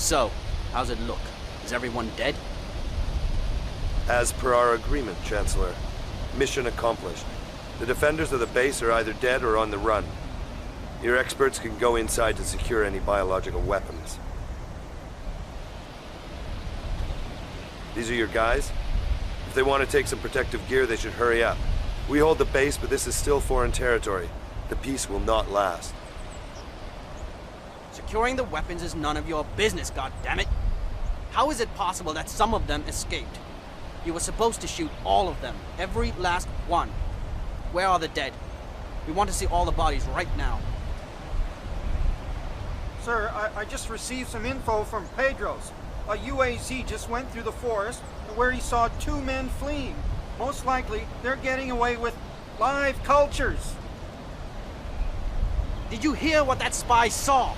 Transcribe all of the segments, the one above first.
So, how's it look? Is everyone dead? As per our agreement, Chancellor. Mission accomplished. The defenders of the base are either dead or on the run. Your experts can go inside to secure any biological weapons. These are your guys? If they want to take some protective gear, they should hurry up. We hold the base, but this is still foreign territory. The peace will not last. Securing the weapons is none of your business, goddammit! How is it possible that some of them escaped? You were supposed to shoot all of them, every last one. Where are the dead? We want to see all the bodies right now. Sir, I just received some info from Pedro's. A UAZ just went through the forest where he saw 2 men fleeing. Most likely, they're getting away with live cultures. Did you hear what that spy saw?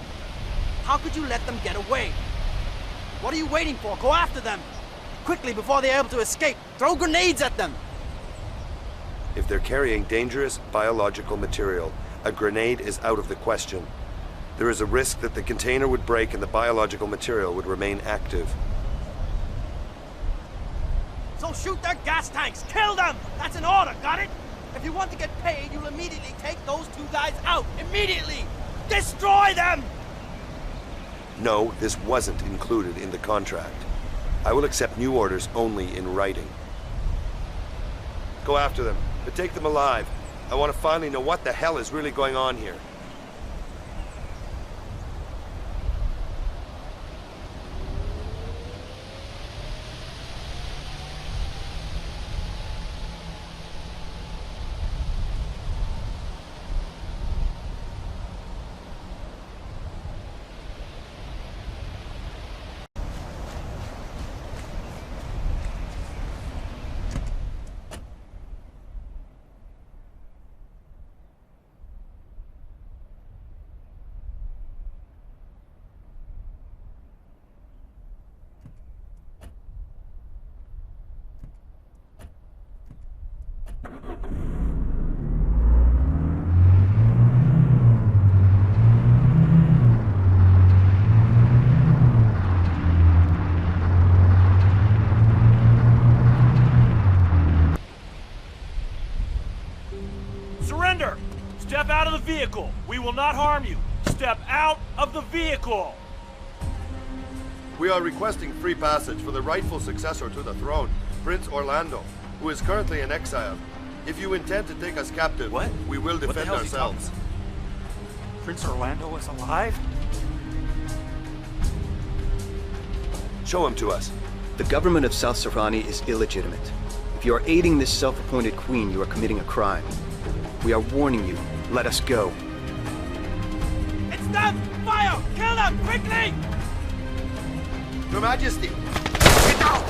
How could you let them get away? What are you waiting for? Go after them! Quickly, before they're able to escape! Throw grenades at them! If they're carrying dangerous biological material, a grenade is out of the question. There is a risk that the container would break and the biological material would remain active. So shoot their gas tanks! Kill them! That's an order, got it? If you want to get paid, you'll immediately take those 2 guys out! Immediately! Destroy them! No, this wasn't included in the contract. I will accept new orders only in writing. Go after them, but take them alive. I want to finally know what the hell is really going on here. Surrender! Step out of the vehicle. We will not harm you. Step out of the vehicle! We are requesting free passage for the rightful successor to the throne, Prince Orlando, who is currently in exile. If you intend to take us captive, what? We will defend ourselves. Prince Orlando is alive? Show him to us. The government of South Sahrani is illegitimate. If you are aiding this self-appointed queen, you are committing a crime. We are warning you. Let us go. It's them! Fire! Kill them! Quickly! Your Majesty! Get out!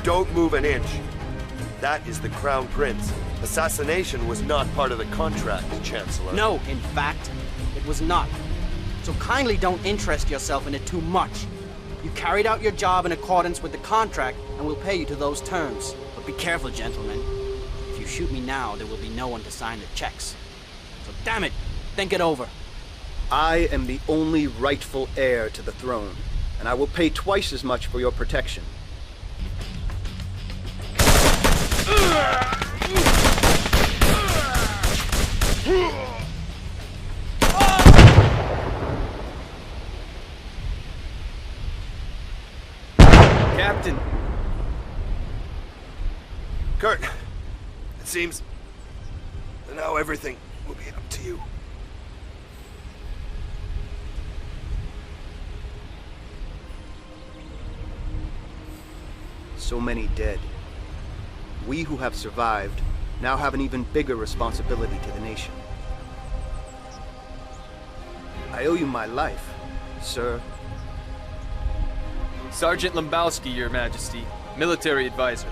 Don't move an inch. That is the Crown Prince. Assassination was not part of the contract, Chancellor. No, in fact, it was not. So kindly don't interest yourself in it too much. You carried out your job in accordance with the contract, and we'll pay you to those terms. But be careful, gentlemen. If you shoot me now, there will be no one to sign the checks. So damn it, think it over. I am the only rightful heir to the throne, and I will pay twice as much for your protection. Captain! Kurt, it seems that now everything will be up to you. So many dead. We who have survived now have an even bigger responsibility to the nation. I owe you my life, sir. Sergeant Lembowski, Your Majesty, military advisor.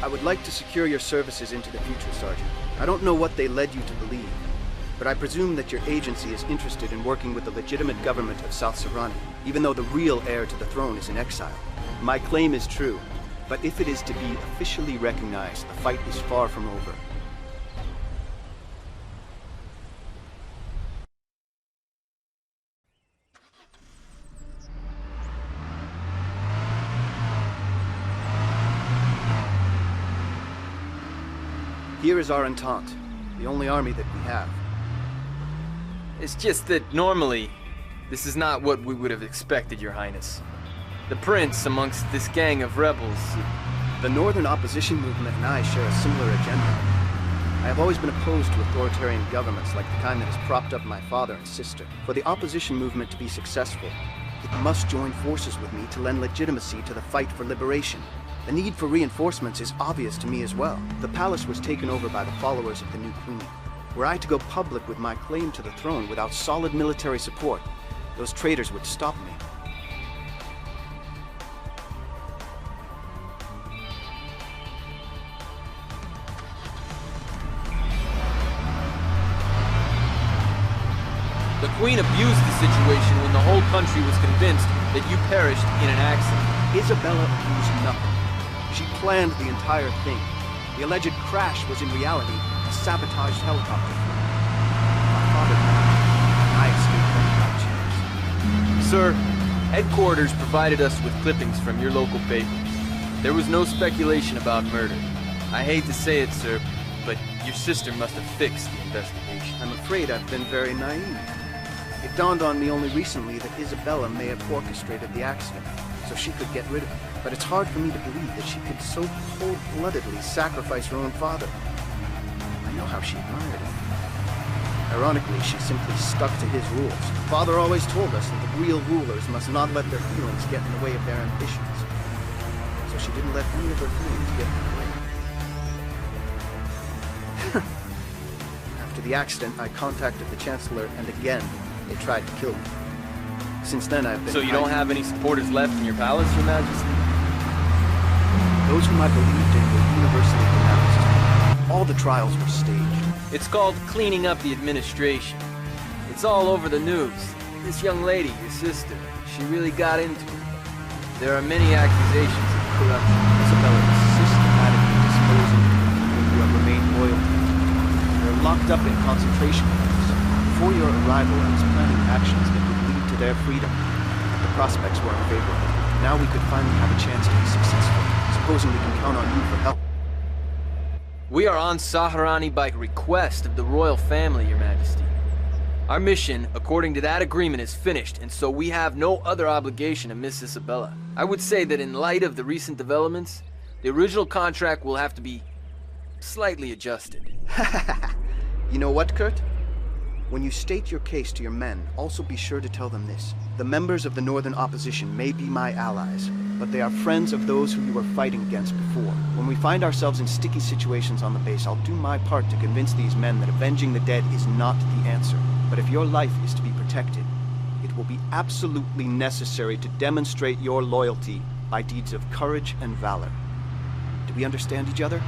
I would like to secure your services into the future, Sergeant. I don't know what they led you to believe, but I presume that your agency is interested in working with the legitimate government of South Sahrani, even though the real heir to the throne is in exile. My claim is true. But if it is to be officially recognized, the fight is far from over. Here is our Entente, the only army that we have. It's just that normally, this is not what we would have expected, Your Highness. The Prince, amongst this gang of rebels... The Northern Opposition Movement and I share a similar agenda. I have always been opposed to authoritarian governments like the kind that has propped up my father and sister. For the Opposition Movement to be successful, it must join forces with me to lend legitimacy to the fight for liberation. The need for reinforcements is obvious to me as well. The palace was taken over by the followers of the new queen. Were I to go public with my claim to the throne without solid military support, those traitors would stop me. The Queen abused the situation when the whole country was convinced that you perished in an accident. Isabella abused nothing. She planned the entire thing. The alleged crash was in reality a sabotaged helicopter. My father died. I escaped by chance. Sir, headquarters provided us with clippings from your local papers. There was no speculation about murder. I hate to say it, sir, but your sister must have fixed the investigation. I'm afraid I've been very naive. It dawned on me only recently that Isabella may have orchestrated the accident, so she could get rid of it. But it's hard for me to believe that she could so cold-bloodedly sacrifice her own father. I know how she admired him. Ironically, she simply stuck to his rules. Father always told us that the real rulers must not let their feelings get in the way of their ambitions. So she didn't let any of her feelings get in the way. After the accident, I contacted the Chancellor, and again, they tried to kill me. Since then, I've been... So you don't have any supporters left in your palace, Your Majesty? Those whom I believed in were universally denounced. All the trials were staged. It's called cleaning up the administration. It's all over the news. This young lady, your sister, she really got into it. There are many accusations of corruption. Isabella is systematically disposing of people who have remained loyal to me. They're locked up in concentration camps. Before your arrival, I was planning actions that would lead to their freedom. The prospects were unfavorable. Now we could finally have a chance to be successful. Supposing we can count on you for help. We are on Sahrani by request of the royal family, Your Majesty. Our mission, according to that agreement, is finished, and so we have no other obligation to Miss Isabella. I would say that in light of the recent developments, the original contract will have to be slightly adjusted. You know what, Kurt? When you state your case to your men, also be sure to tell them this. The members of the Northern Opposition may be my allies, but they are friends of those who you were fighting against before. When we find ourselves in sticky situations on the base, I'll do my part to convince these men that avenging the dead is not the answer. But if your life is to be protected, it will be absolutely necessary to demonstrate your loyalty by deeds of courage and valor. Do we understand each other?